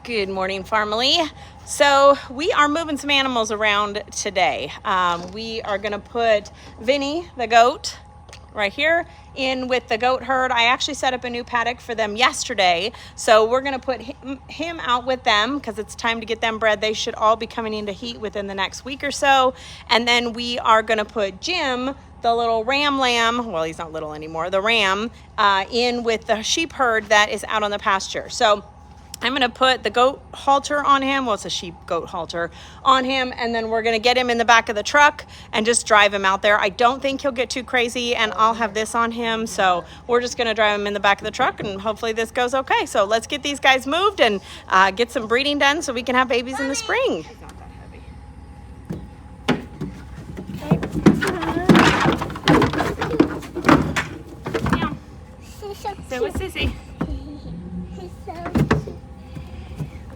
Good morning, family. So we are moving some animals around today. We are going to put Vinny, the goat, right here in with the goat herd. I actually set up a new paddock for them yesterday. So we're going to put him out with them because it's time to get them bred. They should all be coming into heat within the next week or so. And then we are going to put Jim, the little ram lamb, well, he's not little anymore, the ram, in with the sheep herd that is out on the pasture. So I'm going to put the goat halter on him. Well, it's a sheep goat halter on him. And then we're going to get him in the back of the truck and just drive him out there. I don't think he'll get too crazy, and I'll have this on him. So we're just going to drive him in the back of the truck, and hopefully this goes okay. So let's get these guys moved and get some breeding done so we can have babies in the spring. He's not that heavy. Yeah. So what's Sissy?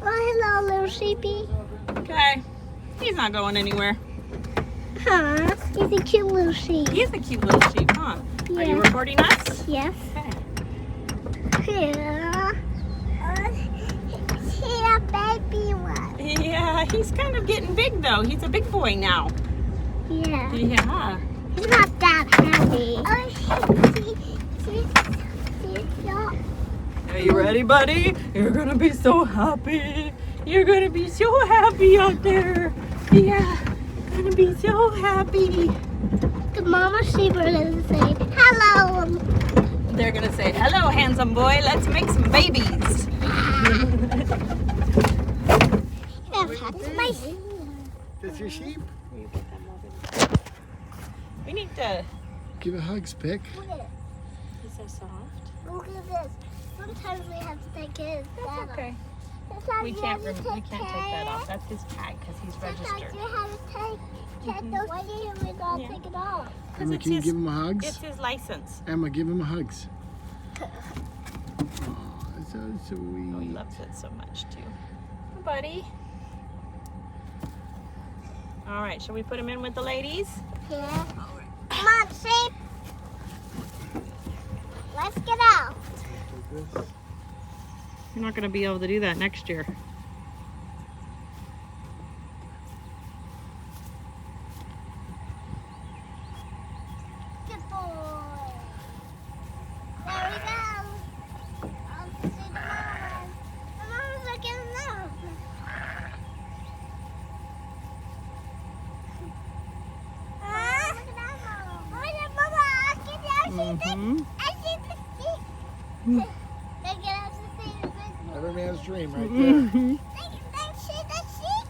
Oh, hello, little sheepy. Okay. He's not going anywhere. Huh? He's a cute little sheep. He is a cute little sheep, huh? Yeah. Are you recording us? Yes. Okay. Yeah. He's a baby one. Yeah, he's kind of getting big though. He's a big boy now. Yeah. Yeah. He's not that heavy. Are you ready, buddy? You're gonna be so happy. You're gonna be so happy out there. Yeah, gonna be so happy. The mama sheep are gonna say hello. They're gonna say, hello, handsome boy. Let's make some babies. That's your sheep? We need to... Give it hugs, Pick. Look at it. He's so soft. Look at this. Sometimes we have to take his That's okay. We can't take that off. That's his tag because he's registered. Sometimes we have to take those. Why didn't we not take it off? Emma, can you give him a hugs? It's his license. Emma, give him a hugs. Oh, that's so sweet. Oh, he loves it so much too. Hi, buddy. All right, shall we put him in with the ladies? Yeah. Come on, sheep. Let's get out. You're not going to be able to do that next year. Good boy. There we go. I'll see the mom. The mom's looking at them. Look at that mom. Look at Mama. I see the sheep. Every man's dream right there. See the sheep?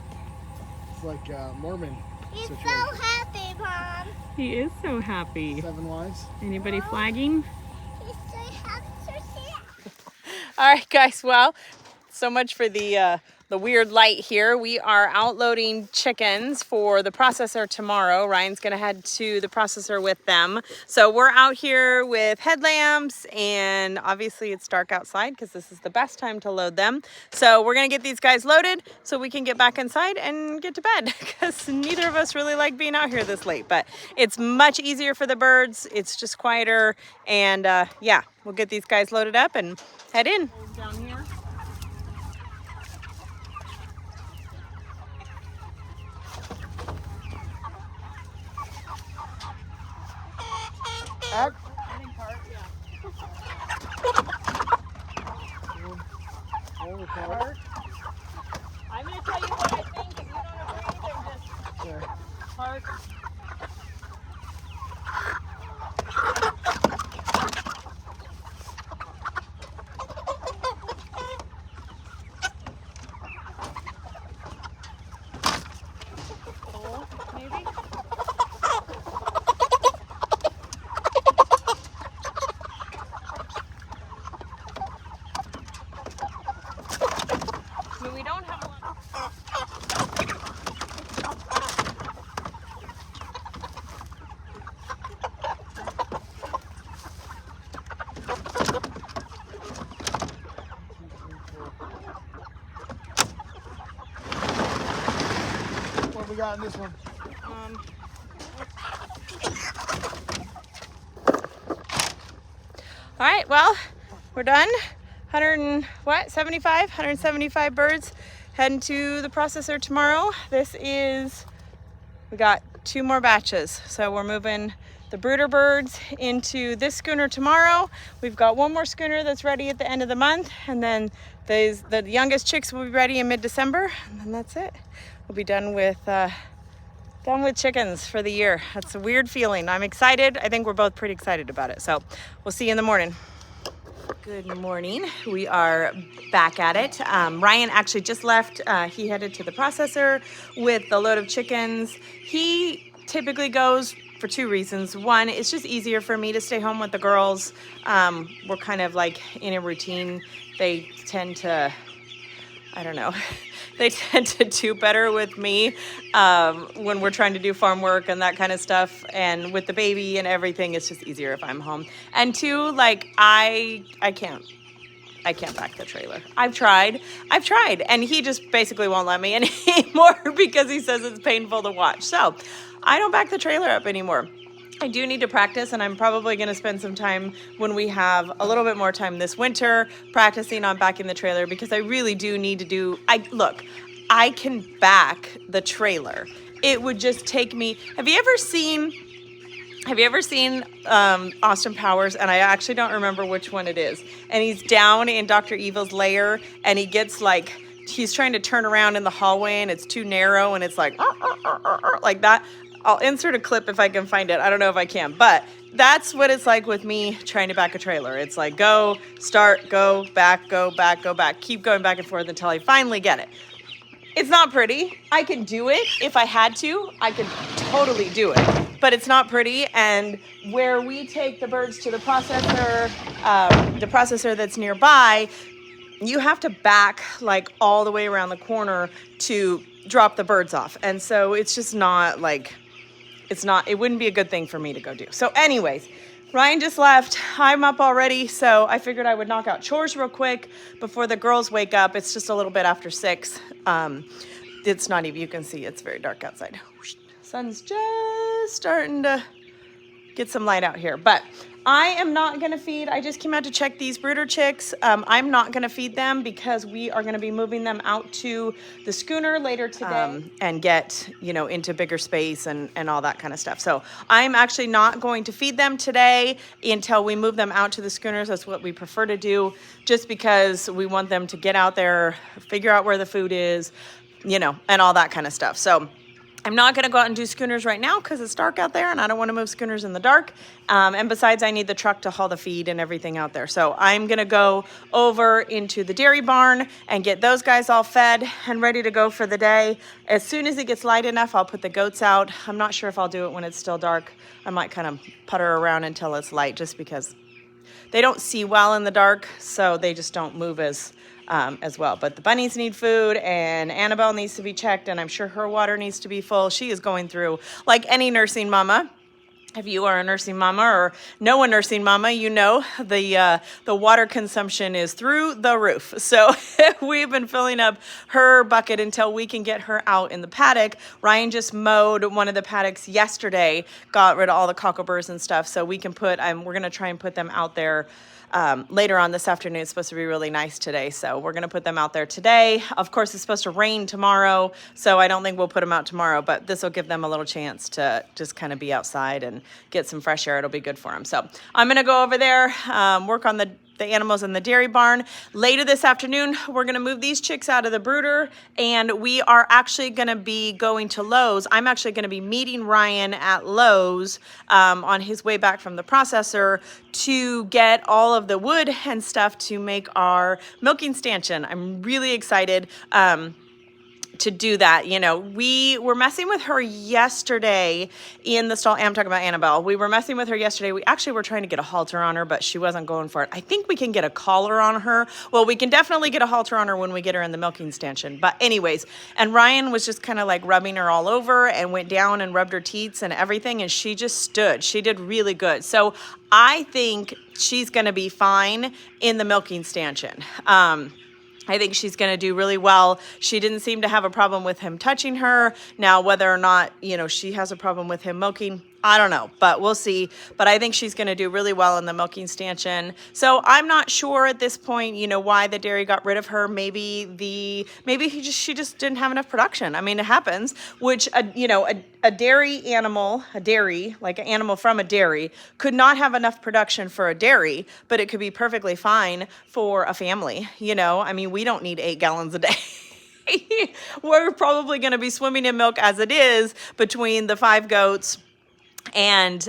It's like Mormon He's situation. so happy, Mom. He is so happy. 7 wives. Anybody flagging? He's so happy to see it. All right, guys. Well, so much for the weird light here. We are outloading chickens for the processor tomorrow. Ryan's going to head to the processor with them. So we're out here with headlamps, and obviously it's dark outside because this is the best time to load them. So we're going to get these guys loaded so we can get back inside and get to bed because neither of us really like being out here this late. But it's much easier for the birds. It's just quieter. And yeah, we'll get these guys loaded up and head in. Down here. Act. I'm going to tell you what I think. If you don't agree, then just park. Maybe? We don't have one. What we got in this one? All right, well, we're done. 175 birds heading to the processor tomorrow. We got 2 more batches. So we're moving the brooder birds into this schooner tomorrow. We've got 1 more schooner that's ready at the end of the month. And then the youngest chicks will be ready in mid-December. And then that's it. We'll be done with chickens for the year. That's a weird feeling. I'm excited. I think we're both pretty excited about it. So we'll see you in the morning. Good morning. We are back at it. Ryan actually just left. He headed to the processor with a load of chickens. He typically goes for 2 reasons. One, it's just easier for me to stay home with the girls. We're kind of like in a routine. They tend to, I don't know, they tend to do better with me when we're trying to do farm work and that kind of stuff. And with the baby and everything, it's just easier if I'm home. And 2, like I can't back the trailer. I've tried, and he just basically won't let me anymore because he says it's painful to watch. So I don't back the trailer up anymore. I do need to practice, and I'm probably going to spend some time when we have a little bit more time this winter practicing on backing the trailer, because I really do need to do, I can back the trailer. It would just take me, have you ever seen Austin Powers? And I actually don't remember which one it is. And he's down in Dr. Evil's lair, and he gets like, he's trying to turn around in the hallway, and it's too narrow, and it's like that. I'll insert a clip if I can find it. I don't know if I can, but that's what it's like with me trying to back a trailer. It's like go, start, go, back, go, back, go, back. Keep going back and forth until I finally get it. It's not pretty. I could do it if I had to. I could totally do it, but it's not pretty. And where we take the birds to the processor that's nearby, you have to back like all the way around the corner to drop the birds off. And so it's just not like, it wouldn't be a good thing for me to go do. So anyways, Ryan just left. I'm up already, so I figured I would knock out chores real quick before the girls wake up. It's just a little bit after 6. It's not even, you can see it's very dark outside. Sun's just starting to get some light out here, but I am not going to feed. I just came out to check these brooder chicks. I'm not going to feed them because we are going to be moving them out to the schooner later today and get, into bigger space and all that kind of stuff. So I'm actually not going to feed them today until we move them out to the schooners. That's what we prefer to do, just because we want them to get out there, figure out where the food is, and all that kind of stuff. So I'm not going to go out and do schooners right now because it's dark out there, and I don't want to move schooners in the dark. And besides, I need the truck to haul the feed and everything out there. So I'm going to go over into the dairy barn and get those guys all fed and ready to go for the day. As soon as it gets light enough, I'll put the goats out. I'm not sure if I'll do it when it's still dark. I might kind of putter around until it's light, just because they don't see well in the dark, so they just don't move as well. But the bunnies need food, and Annabelle needs to be checked, and I'm sure her water needs to be full. She is going through, like any nursing mama. If you are a nursing mama or know a nursing mama, the water consumption is through the roof. So we've been filling up her bucket until we can get her out in the paddock. Ryan just mowed one of the paddocks yesterday, got rid of all the cockleburrs and stuff, so we can we're going to try and put them out there later on this afternoon. It's supposed to be really nice today, so we're going to put them out there today. Of course, it's supposed to rain tomorrow, so I don't think we'll put them out tomorrow, but this will give them a little chance to just kind of be outside and get some fresh air. It'll be good for them. So I'm going to go over there, work on the animals in the dairy barn. Later this afternoon, we're going to move these chicks out of the brooder, and we are actually going to be going to Lowe's. I'm actually going to be meeting Ryan at Lowe's on his way back from the processor to get all of the wood and stuff to make our milking stanchion. I'm really excited to do that. We were messing with her yesterday in the stall. I'm talking about Annabelle. We were messing with her yesterday. We actually were trying to get a halter on her, but she wasn't going for it. I think we can get a collar on her. Well, we can definitely get a halter on her when we get her in the milking stanchion. But anyways, and Ryan was just kind of like rubbing her all over and went down and rubbed her teats and everything, and she just stood. She did really good. So I think she's going to be fine in the milking stanchion. I think she's going to do really well. She didn't seem to have a problem with him touching her. Now, whether or not, she has a problem with him milking, I don't know, but we'll see. But I think she's going to do really well in the milking stanchion. So I'm not sure at this point, you know, why the dairy got rid of her. Maybe she just didn't have enough production. I mean, it happens. Which a dairy animal, like an animal from a dairy, could not have enough production for a dairy, but it could be perfectly fine for a family. You know, I mean, we don't need 8 gallons a day. We're probably going to be swimming in milk as it is between the 5 goats and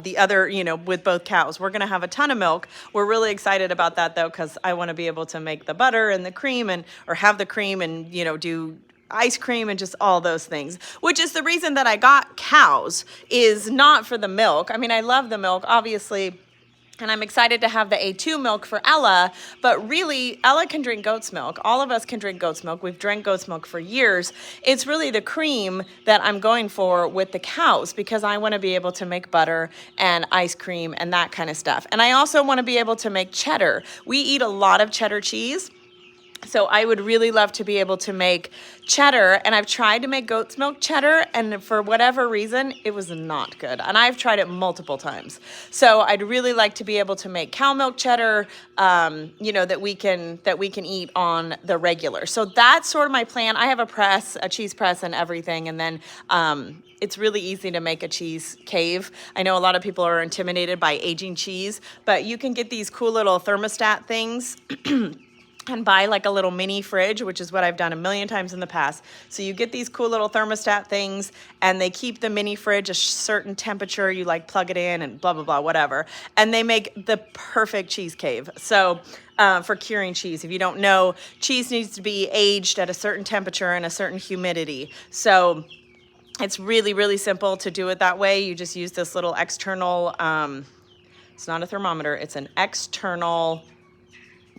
the other, you know, with both cows. We're going to have a ton of milk. We're really excited about that, though, because I want to be able to make the butter and the cream or have the cream and, you know, do ice cream and just all those things, which is the reason that I got cows, is not for the milk. I mean, I love the milk, obviously, and I'm excited to have the A2 milk for Ella, but really, Ella can drink goat's milk. All of us can drink goat's milk. We've drank goat's milk for years. It's really the cream that I'm going for with the cows, because I want to be able to make butter and ice cream and that kind of stuff. And I also want to be able to make cheddar. We eat a lot of cheddar cheese. So I would really love to be able to make cheddar, and I've tried to make goat's milk cheddar, and for whatever reason, it was not good. And I've tried it multiple times. So I'd really like to be able to make cow milk cheddar, you know, that we can eat on the regular. So that's sort of my plan. I have a cheese press and everything, and then it's really easy to make a cheese cave. I know a lot of people are intimidated by aging cheese, but you can get these cool little thermostat things and buy like a little mini fridge, which is what I've done a million times in the past. So you get these cool little thermostat things, and they keep the mini fridge a certain temperature. You like plug it in and blah, blah, blah, whatever. And they make the perfect cheese cave. So for curing cheese, if you don't know, cheese needs to be aged at a certain temperature and a certain humidity. So it's really, really simple to do it that way. You just use this little external, it's not a thermometer, it's an external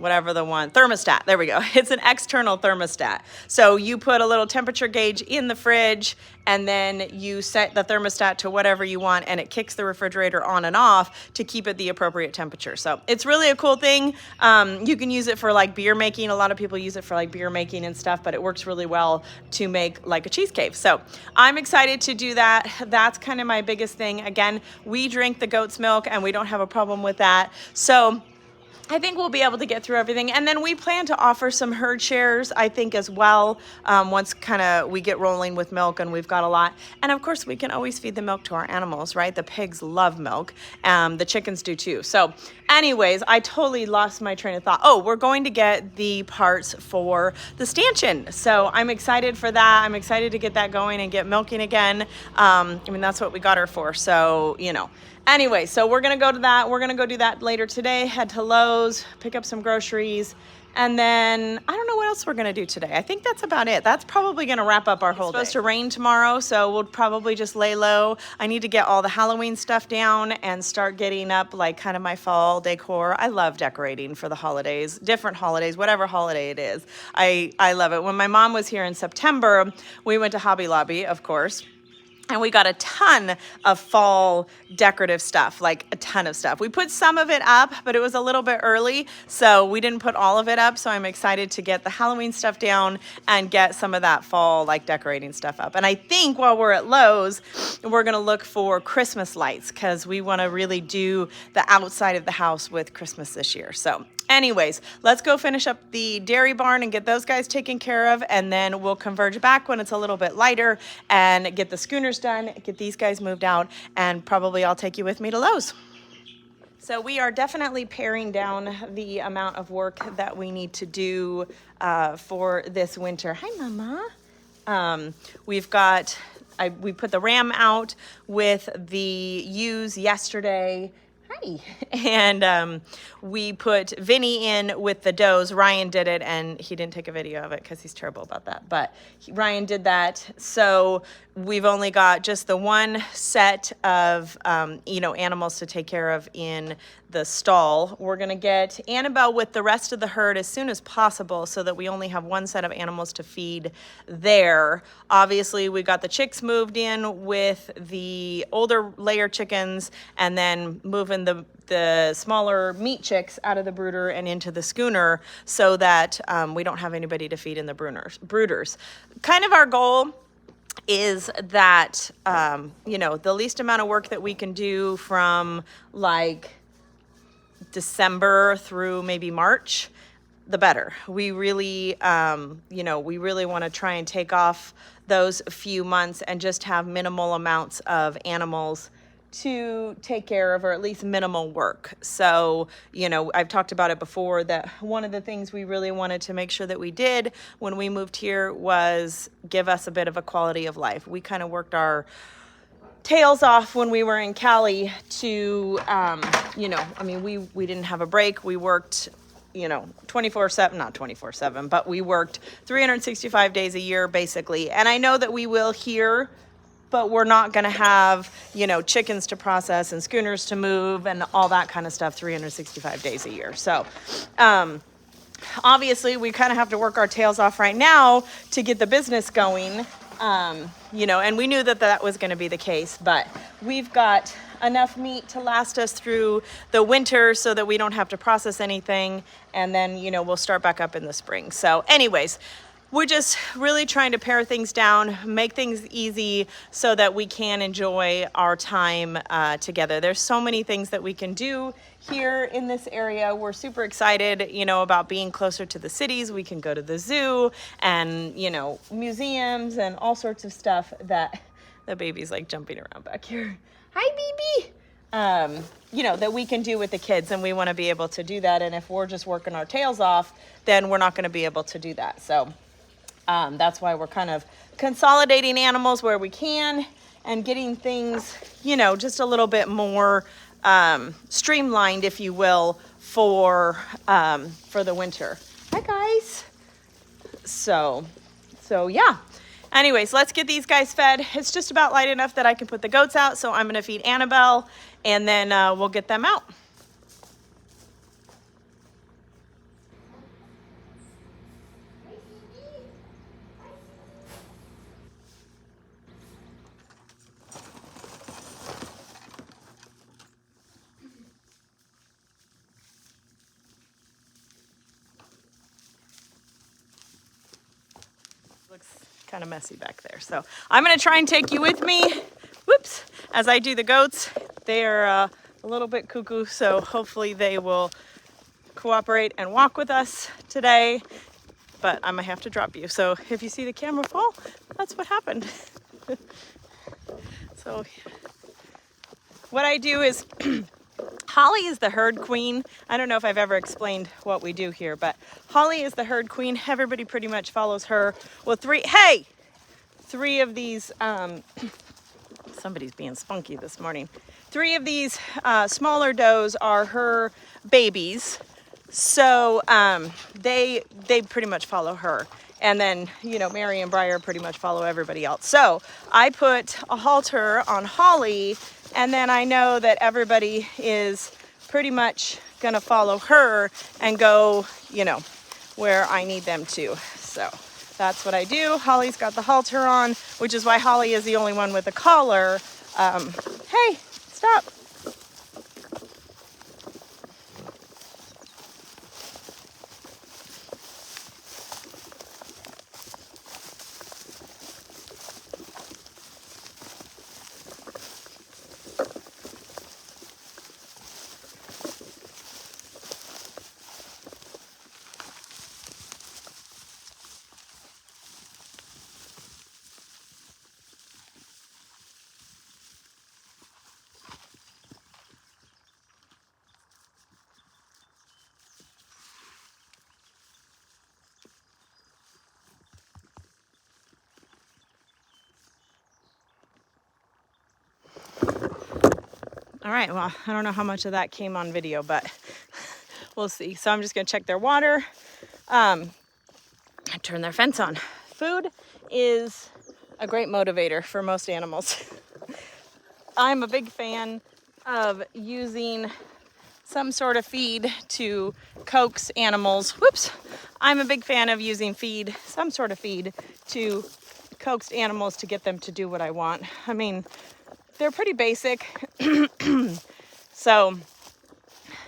thermostat. There we go. It's an external thermostat. So you put a little temperature gauge in the fridge, and then you set the thermostat to whatever you want, and it kicks the refrigerator on and off to keep it the appropriate temperature. So it's really a cool thing. You can use it for like beer making. A lot of people use it for like beer making and stuff, but it works really well to make like a cheese cave. So I'm excited to do that. That's kind of my biggest thing. Again, we drink the goat's milk and we don't have a problem with that. So I think we'll be able to get through everything. And then we plan to offer some herd shares, I think, as well, once kind of we get rolling with milk and we've got a lot. And of course, we can always feed the milk to our animals, right? The pigs love milk. The chickens do too. So anyways, I totally lost my train of thought. Oh, we're going to get the parts for the stanchion. So I'm excited for that. I'm excited to get that going and get milking again. I mean, that's what we got her for. So, you know. Anyway, so we're going to go to that. We're going to go do that later today, head to Lowe's, pick up some groceries, and then I don't know what else we're going to do today. I think that's about it. That's probably going to wrap up our whole day. It's supposed to rain tomorrow, so we'll probably just lay low. I need to get all the Halloween stuff down and start getting up like kind of my fall decor. I love decorating for the holidays, different holidays, whatever holiday it is. I love it. When my mom was here in September, we went to Hobby Lobby, of course. And we got a ton of fall decorative stuff, like a ton of stuff. We put some of it up, but it was a little bit early, so we didn't put all of it up. So I'm excited to get the Halloween stuff down and get some of that fall, like decorating stuff up. And I think while we're at Lowe's, we're gonna look for Christmas lights because we wanna really do the outside of the house with Christmas this year. So anyways, let's go finish up the dairy barn and get those guys taken care of, and then we'll converge back when it's a little bit lighter and get the schooners done, get these guys moved out, and probably I'll take you with me to Lowe's. So we are definitely paring down the amount of work that we need to do for this winter. Hi, Mama. We put the ram out with the ewes yesterday. Hi. And we put Vinny in with the does. Ryan did it, and he didn't take a video of it because he's terrible about that. But Ryan did that. So we've only got just the one set of, animals to take care of in the stall. We're going to get Annabelle with the rest of the herd as soon as possible so that we only have one set of animals to feed there. Obviously, we got the chicks moved in with the older layer chickens, and then moving the smaller meat chicks out of the brooder and into the schooner so that we don't have anybody to feed in the brooders. Kind of our goal is that, you know, the least amount of work that we can do from like December through maybe March, the better. We really, you know, we really want to try and take off those few months and just have minimal amounts of animals to take care of, or at least minimal work. So, you know, I've talked about it before that one of the things we really wanted to make sure that we did when we moved here was give us a bit of a quality of life. We kind of worked our tails off when we were in Cali to, you know, I mean, we didn't have a break. We worked, you know, 24/7, not 24/7, but we worked 365 days a year basically. And I know that we will here, but we're not going to have, you know, chickens to process and schooners to move and all that kind of stuff 365 days a year. So, obviously we kind of have to work our tails off right now to get the business going. You know, and we knew that that was going to be the case, but we've got enough meat to last us through the winter so that we don't have to process anything. And then, you know, we'll start back up in the spring. So anyways, we're just really trying to pare things down, make things easy so that we can enjoy our time together. There's so many things that we can do here in this area. We're super excited, you know, about being closer to the cities. We can go to the zoo and, you know, museums and all sorts of stuff that the baby's like jumping around back here. Hi, baby. You know, that we can do with the kids, and we want to be able to do that. And if we're just working our tails off, then we're not going to be able to do that. So that's why we're kind of consolidating animals where we can and getting things, you know, just a little bit more streamlined, if you will, for the winter. Hi, guys. So yeah. Anyways, let's get these guys fed. It's just about light enough that I can put the goats out. So I'm going to feed Annabelle, and then we'll get them out. Looks kind of messy back there. So I'm going to try and take you with me, whoops, as I do the goats. They are a little bit cuckoo, so hopefully they will cooperate and walk with us today. But I might have to drop you. So if you see the camera fall, that's what happened. So what I do is Holly is the herd queen. I don't know if I've ever explained what we do here, but Holly is the herd queen. Everybody pretty much follows her. Well, three of these, somebody's being spunky this morning. 3 of these smaller does are her babies. So they pretty much follow her. And then, you know, Mary and Briar pretty much follow everybody else. So I put a halter on Holly, and then I know that everybody is pretty much going to follow her and go, you know, where I need them to. So that's what I do. Holly's got the halter on, which is why Holly is the only one with a collar. Hey, stop. All right, well, I don't know how much of that came on video, but we'll see. So I'm just gonna check their water, turn their fence on. Food is a great motivator for most animals. I'm a big fan of using some sort of feed to coax animals. Whoops. I'm a big fan of using some sort of feed to coax animals to get them to do what I want. I mean, they're pretty basic. So,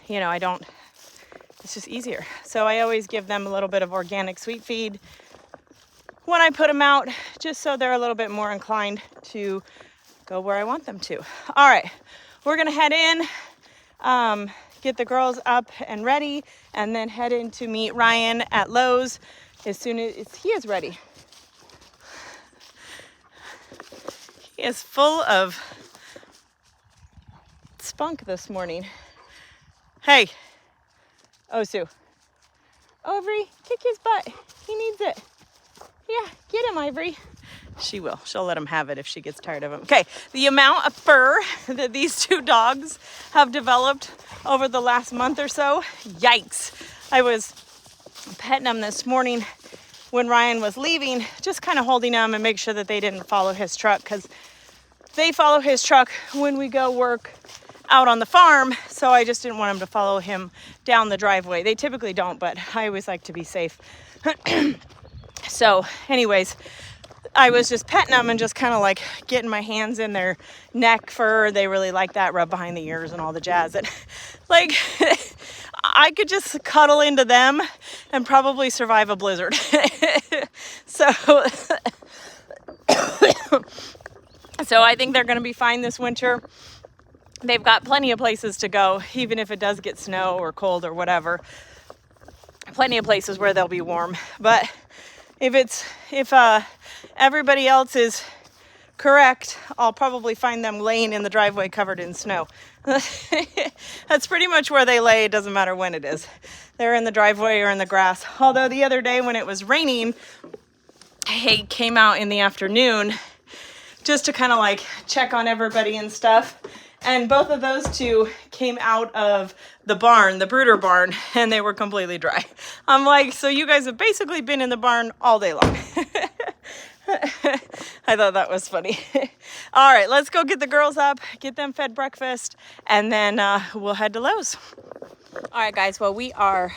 you know, it's just easier. So I always give them a little bit of organic sweet feed when I put them out just so they're a little bit more inclined to go where I want them to. All right, we're gonna head in, get the girls up and ready, and then head in to meet Ryan at Lowe's as soon as he is ready. He is full of spunk this morning. Hey, Osu. Ivory, kick his butt. He needs it. Yeah, get him, Ivory. She will. She'll let him have it if she gets tired of him. Okay, the amount of fur that these two dogs have developed over the last month or so, yikes. I was petting them this morning when Ryan was leaving, just kind of holding them and make sure that they didn't follow his truck, because they follow his truck when we go work out on the farm, so I just didn't want them to follow him down the driveway. They typically don't, but I always like to be safe. So anyways, I was just petting them and just kind of like getting my hands in their neck fur. They really like that, rub behind the ears and all the jazz. And like, I could just cuddle into them and probably survive a blizzard. So I think they're going to be fine this winter. They've got plenty of places to go, even if it does get snow or cold or whatever. Plenty of places where they'll be warm. But if everybody else is correct, I'll probably find them laying in the driveway covered in snow. That's pretty much where they lay. It doesn't matter when it is. They're in the driveway or in the grass. Although the other day when it was raining, I came out in the afternoon just to kind of like check on everybody and stuff. And both of those two came out of the barn, the brooder barn, and they were completely dry. I'm like, so you guys have basically been in the barn all day long. I thought that was funny. All right, let's go get the girls up, get them fed breakfast, and then we'll head to Lowe's. All right, guys, well, we are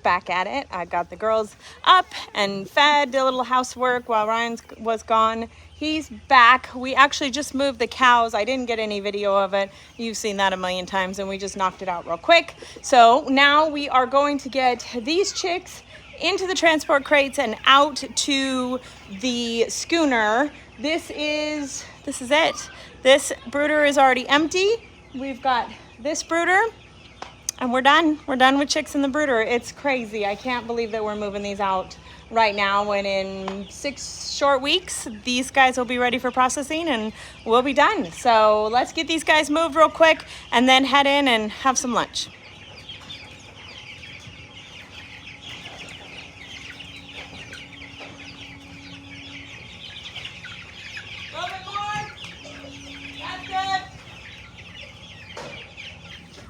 back at it. I got the girls up and fed, did a little housework while Ryan was gone. He's back. We actually just moved the cows. I didn't get any video of it. You've seen that a million times, and we just knocked it out real quick. So now we are going to get these chicks into the transport crates and out to the schooner. This is it. This brooder is already empty. We've got this brooder, and we're done. We're done with chicks in the brooder. It's crazy. I can't believe that we're moving these out right now, when in 6 short weeks, these guys will be ready for processing and we'll be done. So let's get these guys moved real quick and then head in and have some lunch.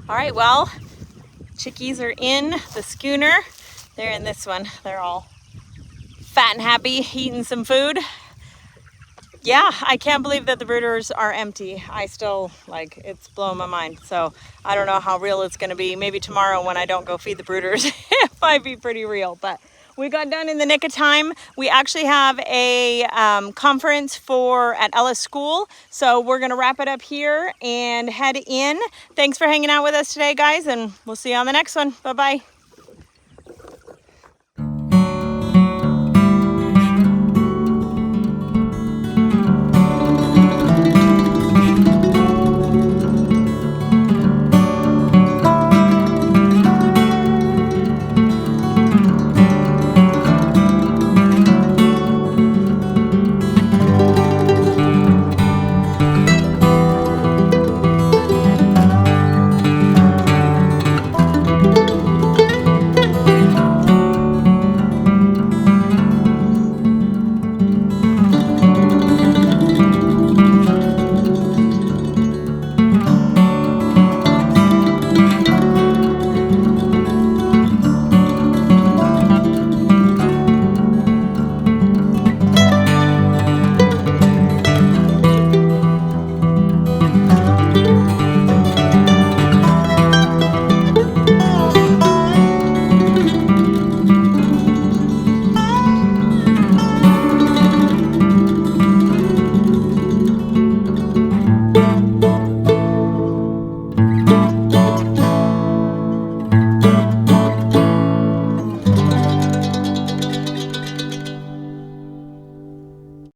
All right, well, chickies are in the schooner. They're in this one. They're all fat and happy, eating some food. Yeah, I can't believe that the brooders are empty. I still, like, it's blowing my mind. So I don't know how real it's gonna be. Maybe tomorrow when I don't go feed the brooders, it might be pretty real. But we got done in the nick of time. We actually have a conference at Ella's school. So we're gonna wrap it up here and head in. Thanks for hanging out with us today, guys, and we'll see you on the next one. Bye-bye.